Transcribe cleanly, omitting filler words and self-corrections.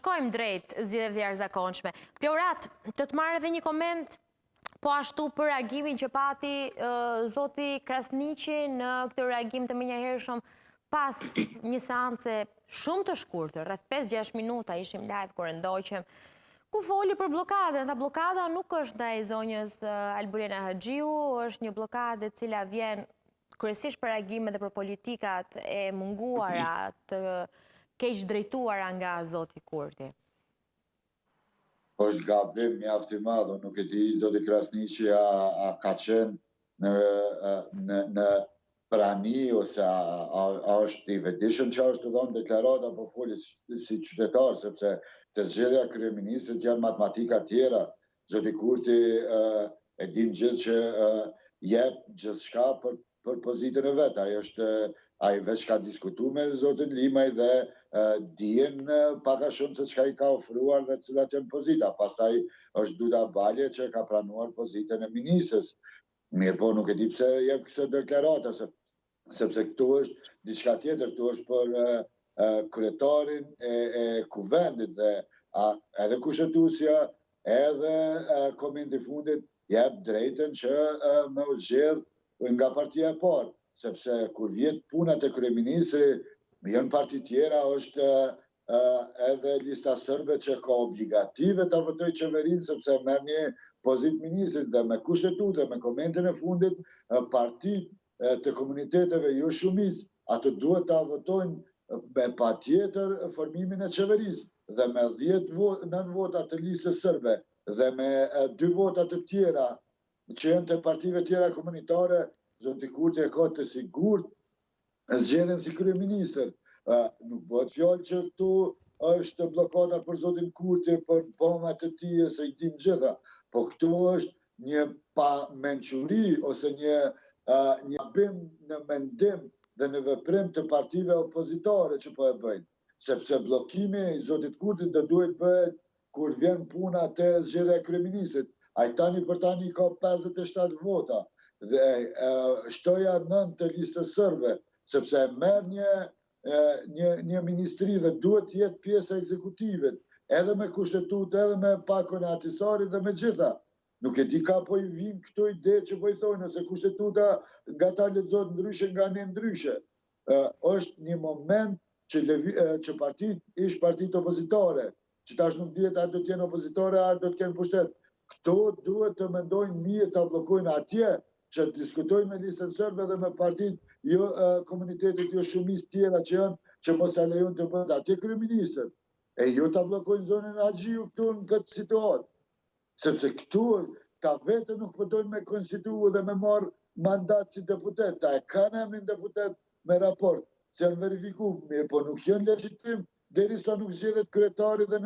shkojmë drejt zgjedhjeve të jashtëzakonshme. Plorat, të marrë edhe një koment po ashtu për reagimin që pati zoti Krasniqi në këtë reagim të menjëhershëm pas një seance shumë të shkurtër, rreth 5-6 minuta ishim live kur e ndoqëm, ku foli për blokadën. Tha blokada nuk është ndaj zonjës Alburena Haxhiu, është një blokadë e cila vjen kryesisht për reagime dhe për politikat e munguara të keq drejtuara nga zoti Kurti. Është gabim mjaft i madh, nuk e di zoti Krasniqi a ka qenë në prani ose a është i vetëdijshëm që është dhënë deklarat apo foli si qytetar, sepse të zgjedhja kryeministrit janë matematika tjera. Zoti Kurti e dim gjithë që jep gjithçka për pozitën e vet. Ai veç ka diskutuar me zotin Limaj dhe dijen pak a shumë se çka i ka ofruar dhe cilat janë pozita. Pastaj është Duda Balje që ka pranuar pozitën e ministres. Mirë po nuk e di pse jep këto deklarata, sepse këtu është diçka tjetër, këtu është për kryetarin e kuvendit dhe edhe kushtetuesja edhe komenti i fundit jep drejtën që me u zgjedh nga partia e parë, sepse kur vjet puna te kryeministri, janë parti tjera, është edhe lista sërbe që ka obligative ta votojë qeverinë, sepse merr një pozitë ministrit dhe me kushtetutë dhe me komentin e fundit, partit të komuniteteve jo shumicë, ato duhet ta votojnë me patjetër formimin e qeverisë dhe me 9 vota të listës sërbe dhe me 2 vota të tjera që janë të partive tjera komunitare, zoti Kurti e ka të sigurt zgjedhjen si kryeministër. Nuk bëhet fjalë që këtu është blokada për zotin Kurti, për bomat e tij, se i dim gjitha, po këtu është një pamençuri ose një bim në mendim dhe në veprim të partive opozitare që po e bëjnë. Sepse blokimi i zotit Kurti do duhet bëhet kur vjen puna te zgjedhja e kryeministrit. Ai tani për tani ka 57 vota dhe shtoja 9 të listës sërbe, sepse merr një ministri dhe duhet të jetë pjesë e ekzekutivit, edhe me kushtetutë, edhe me pakon e atisarit dhe me gjitha. Nuk e di ka po i vim këto ide që po i thonë, nëse kushtetuta nga ta lexohet ndryshe, nga ne ndryshe. Është një moment që partit opozitare, që tash nuk dihet a do të jenë opozitare, a do të kenë pushtet. Këto duhet të mendojnë mirë ta bllokojnë atje, që diskutojnë me listën sërbe dhe me partit komunitetit jo shumicë tjera që janë, që mos ja lejojnë të bëhet atje kryeministër. E jo ta bllokojnë zonën e Haxhiu këtu në këtë situatë. Sepse këtu ta vetë nuk përdojnë me konstituu dhe me marë mandat si deputet. Ta e kanë emrin deputet me raport, që janë verifikuar, mirë, po nuk janë legjitim derisa nuk zgjedhet kryetari dhe